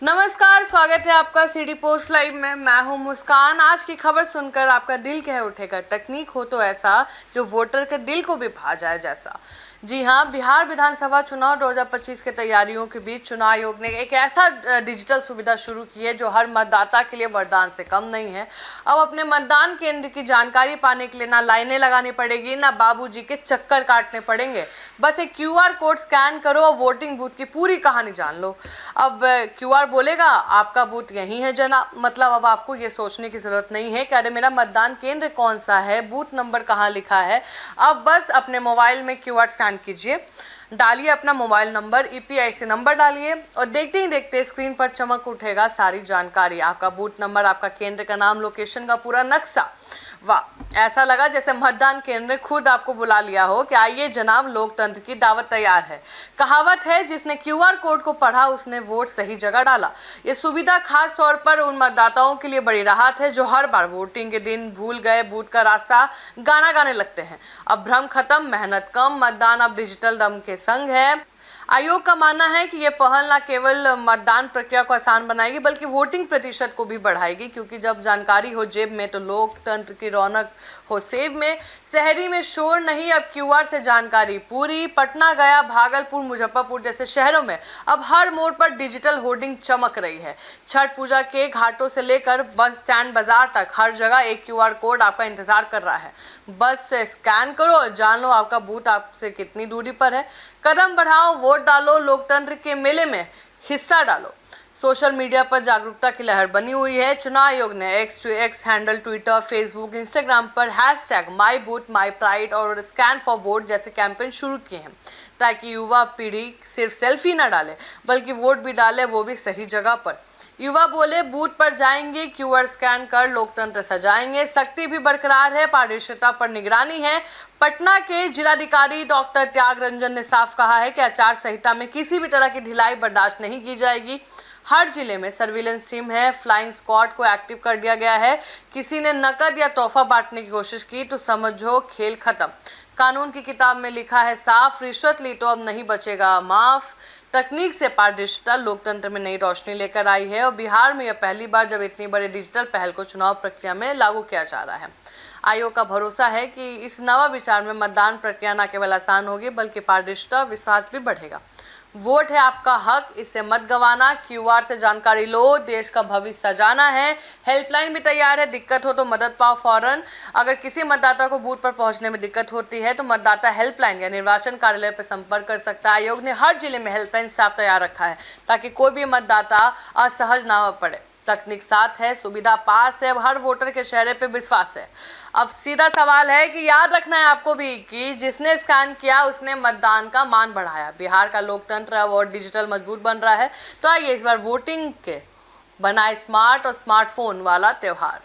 नमस्कार, स्वागत है आपका सिटी पोस्ट लाइव में। मैं हूं मुस्कान। आज की खबर सुनकर आपका दिल कह उठेगा, तकनीक हो तो ऐसा जो वोटर के दिल को भी भा जाए जैसा। जी हां, बिहार विधानसभा चुनाव 2025 के तैयारियों के बीच चुनाव आयोग ने एक ऐसा डिजिटल सुविधा शुरू की है जो हर मतदाता के लिए वरदान से कम नहीं है। अब अपने मतदान केंद्र की जानकारी पाने के लिए ना लाइनें लगानी पड़ेगी, ना बाबूजी के चक्कर काटने पड़ेंगे। बस एक क्यूआर कोड स्कैन करो और वोटिंग बूथ की पूरी कहानी जान लो। अब क्यूआर बोलेगा आपका बूथ यही है जना, मतलब अब आपको ये सोचने की जरूरत नहीं है कि अरे मेरा मतदान केंद्र कौन सा है, बूथ नंबर कहाँ लिखा है। अब बस अपने मोबाइल में क्यूआर स्कैन कीजिए, डालिए अपना मोबाइल नंबर, ईपीआईसी नंबर डालिए और देखते ही देखते स्क्रीन पर चमक उठेगा सारी जानकारी, आपका बूथ नंबर, आपका केंद्र का नाम, लोकेशन का पूरा नक्शा। वाह, ऐसा लगा जैसे मतदान केंद्र खुद आपको बुला लिया हो कि आइए जनाब, लोकतंत्र की दावत तैयार है। कहावत है, जिसने क्यूआर कोड को पढ़ा उसने वोट सही जगह डाला। ये सुविधा खास तौर पर उन मतदाताओं के लिए बड़ी राहत है जो हर बार वोटिंग के दिन भूल गए बूथ का रास्ता, गाना गाने लगते हैं। अब भ्रम खत्म, मेहनत कम, मतदान अब डिजिटल दम के संग है। आयोग का मानना है कि यह पहल न केवल मतदान प्रक्रिया को आसान बनाएगी बल्कि वोटिंग प्रतिशत को भी बढ़ाएगी, क्योंकि जब जानकारी हो जेब में तो लोकतंत्र की रौनक हो सेब में। शहरी में शोर नहीं, अब क्यूआर से जानकारी पूरी। पटना, गया, भागलपुर, मुजफ्फरपुर जैसे शहरों में अब हर मोड़ पर डिजिटल होर्डिंग चमक रही है। छठ पूजा के घाटों से लेकर बस स्टैंड, बाजार तक हर जगह एक क्यूआर कोड आपका इंतजार कर रहा है। बस से स्कैन करो, जान लो आपका बूथ आपसे कितनी दूरी पर है। कदम बढ़ाओ, वोट डालो, लोकतंत्र के मेले में हिस्सा डालो। सोशल मीडिया पर जागरूकता की लहर बनी हुई है। चुनाव आयोग ने X handle, Twitter, Facebook, Instagram पर #MyBoothMyPride और स्कैन फॉर वोट जैसे कैंपेन शुरू किए हैं, ताकि युवा पीढ़ी सिर्फ सेल्फी न डाले बल्कि वोट भी डाले, वो भी सही जगह पर। युवा बोले, बूथ पर जाएंगे, क्यूआर स्कैन कर लोकतंत्र सजाएंगे। सख्ती भी बरकरार है, पारदर्शिता पर निगरानी है। पटना के जिलाधिकारी डॉक्टर त्यागरंजन ने साफ कहा है कि आचार संहिता में किसी भी तरह की ढिलाई बर्दाश्त नहीं की जाएगी। हर जिले में सर्विलेंस टीम है, फ्लाइंग स्क्वाड को एक्टिव कर दिया गया है। किसी ने नकद या तोहफा बांटने की कोशिश की तो समझो खेल खत्म। कानून की किताब में लिखा है साफ, रिश्वत ली तो अब नहीं बचेगा माफ। तकनीक से पारदर्शिता लोकतंत्र में नई रोशनी लेकर आई है और बिहार में यह पहली बार जब इतनी बड़ी डिजिटल पहल को चुनाव प्रक्रिया में लागू किया जा रहा है। आयोग का भरोसा है कि इस नवा विचार में मतदान प्रक्रिया न केवल आसान होगी बल्कि पारदर्शिता, विश्वास भी बढ़ेगा। वोट है आपका हक, इसे मत गंवाना। क्यूआर से जानकारी लो, देश का भविष्य सजाना है। हेल्पलाइन भी तैयार है, दिक्कत हो तो मदद पाओ फौरन। अगर किसी मतदाता को बूथ पर पहुंचने में दिक्कत होती है तो मतदाता हेल्पलाइन या निर्वाचन कार्यालय पर संपर्क कर सकता है। आयोग ने हर जिले में हेल्पलाइन स्टाफ तैयार रखा है ताकि कोई भी मतदाता असहज ना पड़े। तकनीक साथ है, सुविधा पास है, अब हर वोटर के चेहरे पे विश्वास है। अब सीधा सवाल है कि याद रखना है आपको भी कि जिसने स्कैन किया उसने मतदान का मान बढ़ाया। बिहार का लोकतंत्र अब और डिजिटल मजबूत बन रहा है। तो आइए इस बार वोटिंग के बनाए स्मार्ट और स्मार्टफोन वाला त्योहार।